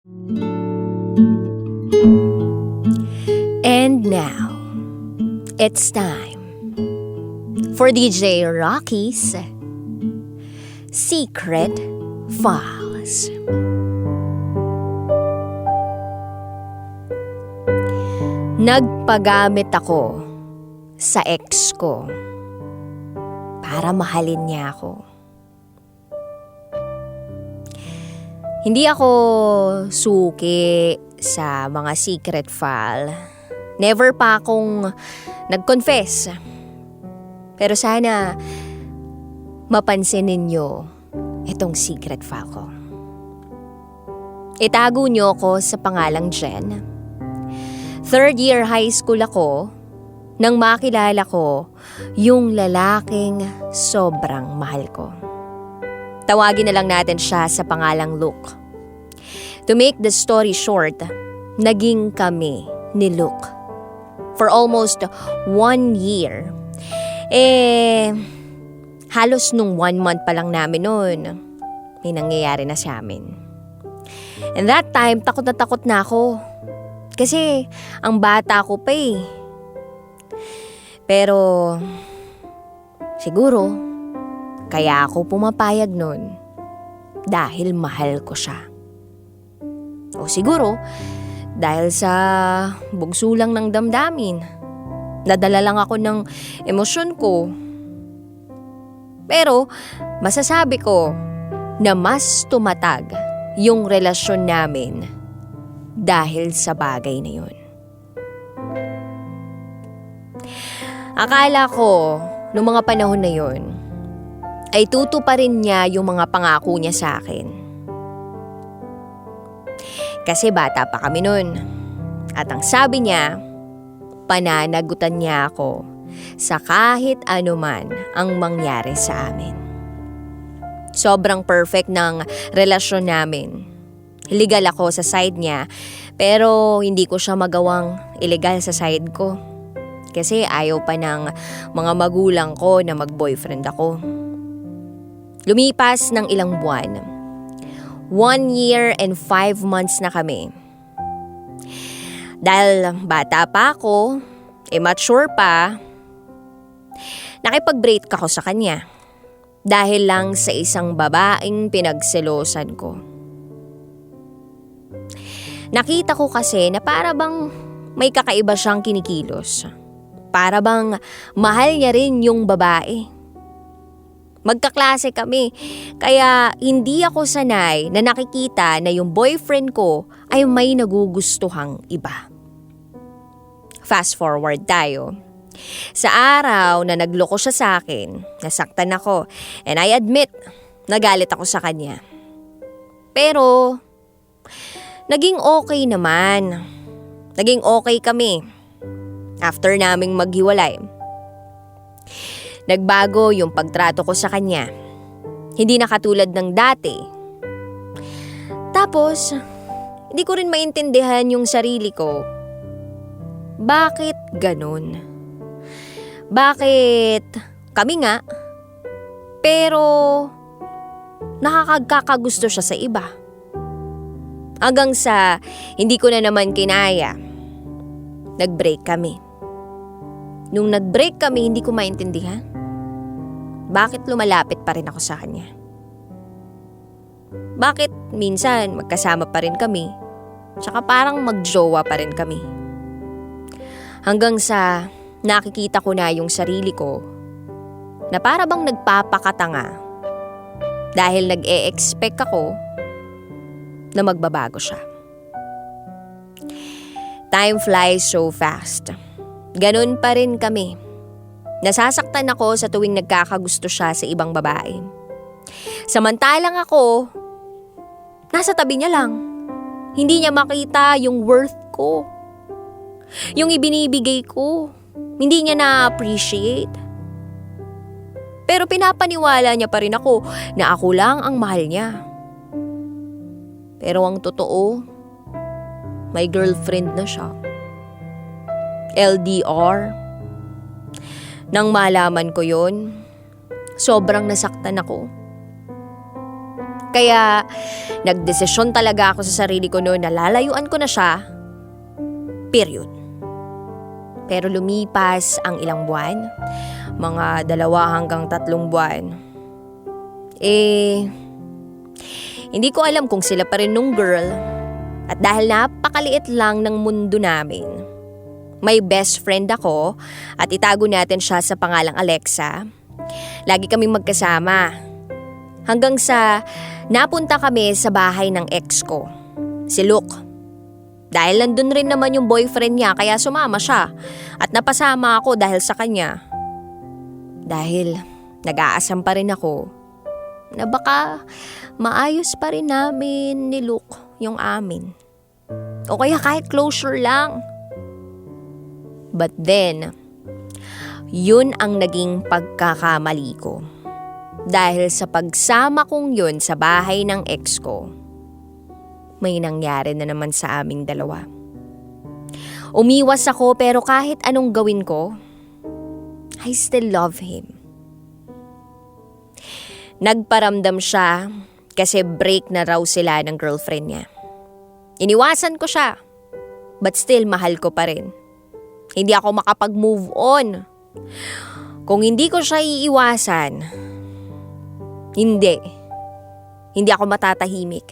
And now, it's time for DJ Rocky's Secret Files. Nagpagamit ako sa ex ko para mahalin niya ako. Hindi ako suki sa mga secret file. Never pa akong nag-confess. Pero sana mapansin ninyo itong secret file ko. Itago niyo ako sa pangalang Jen. Third year high school ako nang makilala ko yung lalaking sobrang mahal ko. Tawagin na lang natin siya sa pangalang Luke. To make the story short, naging kami ni Luke for almost 1 year. Halos nung 1 month pa lang namin noon, may nangyayari na sa amin. And that time, takot na ako. Kasi ang bata ko pa eh. Pero siguro kaya ako pumapayag nun dahil mahal ko siya. O siguro dahil sa bugso lang ng damdamin. Nadala lang ako ng emosyon ko. Pero masasabi ko na mas tumatag yung relasyon namin dahil sa bagay na yun. Akala ko noong mga panahon na yun ay tutuparin niya yung mga pangako niya sa akin. Kasi bata pa kami nun. At ang sabi niya, pananagutan niya ako sa kahit anuman ang mangyari sa amin. Sobrang perfect ng relasyon namin. Legal ako sa side niya, pero hindi ko siya magawang illegal sa side ko. Kasi ayaw pa ng mga magulang ko na mag-boyfriend ako. Lumipas ng ilang buwan. 1 year and 5 months na kami. Dahil bata pa ako, mature pa, nakipag-break ako sa kanya. Dahil lang sa isang babaeng pinagselosan ko. Nakita ko kasi na para bang may kakaiba siyang kinikilos. Para bang mahal niya rin yung babae. Magkaklase kami, kaya hindi ako sanay na nakikita na yung boyfriend ko ay may nagugustuhang iba. Fast forward tayo. Sa araw na nagloko siya sa akin, nasaktan ako, and I admit, nagalit ako sa kanya. Pero, naging okay naman. Naging okay kami. After naming maghiwalay. Nagbago yung pagtrato ko sa kanya. Hindi na katulad ng dati. Tapos, hindi ko rin maintindihan yung sarili ko. Bakit ganun? Bakit kami nga, pero nakakagkakagusto siya sa iba? Hanggang sa hindi ko na naman kinaya. Nag-break kami. Nung nag-break kami, hindi ko maintindihan. Bakit lumalapit pa rin ako sa kanya? Bakit minsan magkasama pa rin kami? Tsaka parang magjowa pa rin kami. Hanggang sa nakikita ko na yung sarili ko na para bang nagpapakatanga dahil nag-e-expect ako na magbabago siya. Time flies so fast. Ganun pa rin kami. Nasasaktan ako sa tuwing nagkakagusto siya sa ibang babae. Samantalang ako, nasa tabi niya lang. Hindi niya makita yung worth ko. Yung ibinibigay ko. Hindi niya na-appreciate. Pero pinapaniwala niya pa rin ako na ako lang ang mahal niya. Pero ang totoo, may girlfriend na siya. LDR. Nang malaman ko yon, sobrang nasaktan ako. Kaya nagdesisyon talaga ako sa sarili ko noon na lalayuan ko na siya. Period. Pero lumipas ang ilang buwan, mga 2 hanggang 3 buwan. Hindi ko alam kung sila pa rin nung girl. At dahil napakaliit lang ng mundo namin, may best friend ako at itago natin siya sa pangalang Alexa. Lagi kaming magkasama. Hanggang sa napunta kami sa bahay ng ex ko, si Luke. Dahil nandun rin naman yung boyfriend niya kaya sumama siya at napasama ako dahil sa kanya. Dahil nag-aasam pa rin ako na baka maayos pa rin namin ni Luke yung amin. O kaya kahit closure lang. But then, yun ang naging pagkakamali ko. Dahil sa pagsama kong yun sa bahay ng ex ko, may nangyari na naman sa aming dalawa. Umiwas ako pero kahit anong gawin ko, I still love him. Nagparamdam siya kasi break na raw sila ng girlfriend niya. Iniwasan ko siya, but still mahal ko pa rin. Hindi ako makapag-move on. Kung hindi ko siya iiwasan, Hindi ako matatahimik.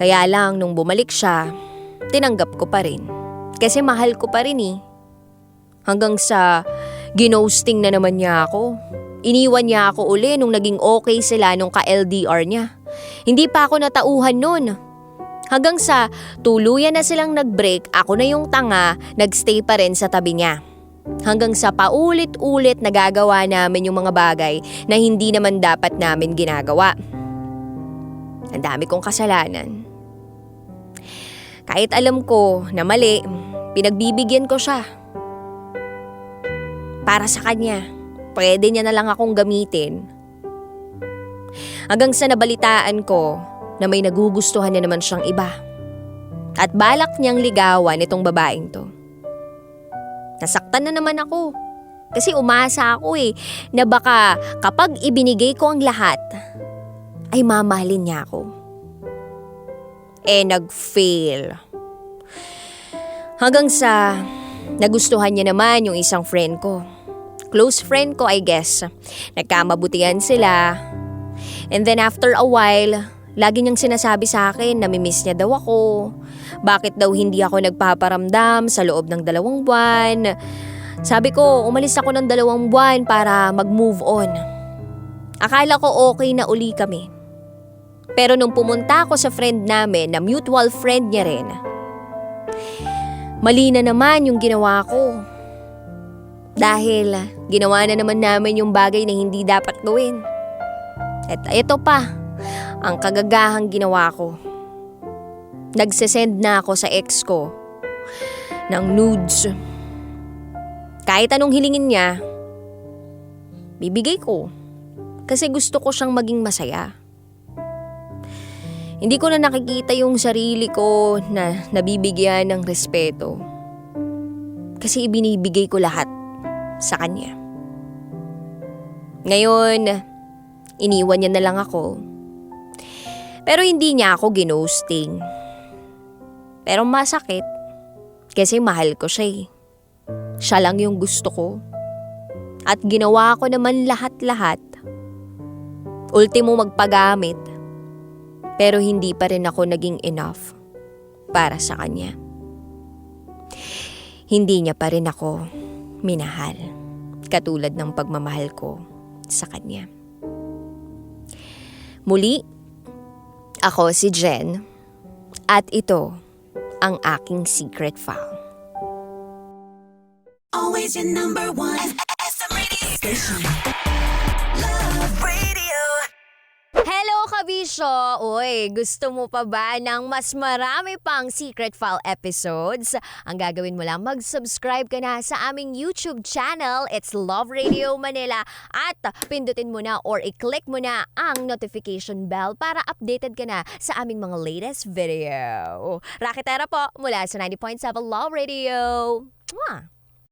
Kaya lang nung bumalik siya, tinanggap ko pa rin. Kasi mahal ko pa rin eh. Hanggang sa ginosting na naman niya ako. Iniwan niya ako uli nung naging okay sila nung ka-LDR niya. Hindi pa ako natauhan nun. Hanggang sa tuluyan na silang nag-break, ako na yung tanga, nagstay pa rin sa tabi niya. Hanggang sa paulit-ulit nagagawa namin yung mga bagay na hindi naman dapat namin ginagawa. Ang dami kong kasalanan. Kahit alam ko na mali, pinagbibigyan ko siya. Para sa kanya, pwede niya na lang akong gamitin. Hanggang sa nabalitaan ko na may nagugustuhan na naman siyang iba. At balak niyang ligawan itong babaeng to. Nasaktan na naman ako. Kasi umasa ako na baka kapag ibinigay ko ang lahat, ay mamahalin niya ako. Nag-fail. Hanggang sa nagustuhan niya naman yung isang friend ko. Close friend ko, I guess. Nagkamabutihan sila. And then after a while, lagi niyang sinasabi sa akin na namimiss niya daw ako. Bakit daw hindi ako nagpaparamdam sa loob ng 2 buwan? Sabi ko, umalis ako ng 2 buwan para mag-move on. Akala ko okay na uli kami. Pero nung pumunta ako sa friend namin na mutual friend niya rin, mali na naman yung ginawa ko. Dahil ginawa na naman namin yung bagay na hindi dapat gawin. At ito pa, ang kagagahang ginawa ko. Nagsesend na ako sa ex ko ng nudes. Kahit anong hilingin niya, bibigay ko. Kasi gusto ko siyang maging masaya. Hindi ko na nakikita yung sarili ko na nabibigyan ng respeto. Kasi ibinibigay ko lahat sa kanya. Ngayon, iniwan niya na lang ako. Pero hindi niya ako ginosting. Pero masakit. Kasi mahal ko siya . Siya lang yung gusto ko. At ginawa ko naman lahat-lahat. Ultimo magpagamit. Pero hindi pa rin ako naging enough para sa kanya. Hindi niya pa rin ako minahal. Katulad ng pagmamahal ko sa kanya. Muli, ako si Jen. At ito ang aking secret file. Always your number one. SM Radio Station. Love Radio. Hello, kabisyo! Uy, gusto mo pa ba ng mas marami pang Secret File episodes? Ang gagawin mo lang, mag-subscribe ka na sa aming YouTube channel. It's Love Radio Manila. At pindutin mo na or i-click mo na ang notification bell para updated ka na sa aming mga latest video. Rakitera po mula sa 90.7 Love Radio. Mwah!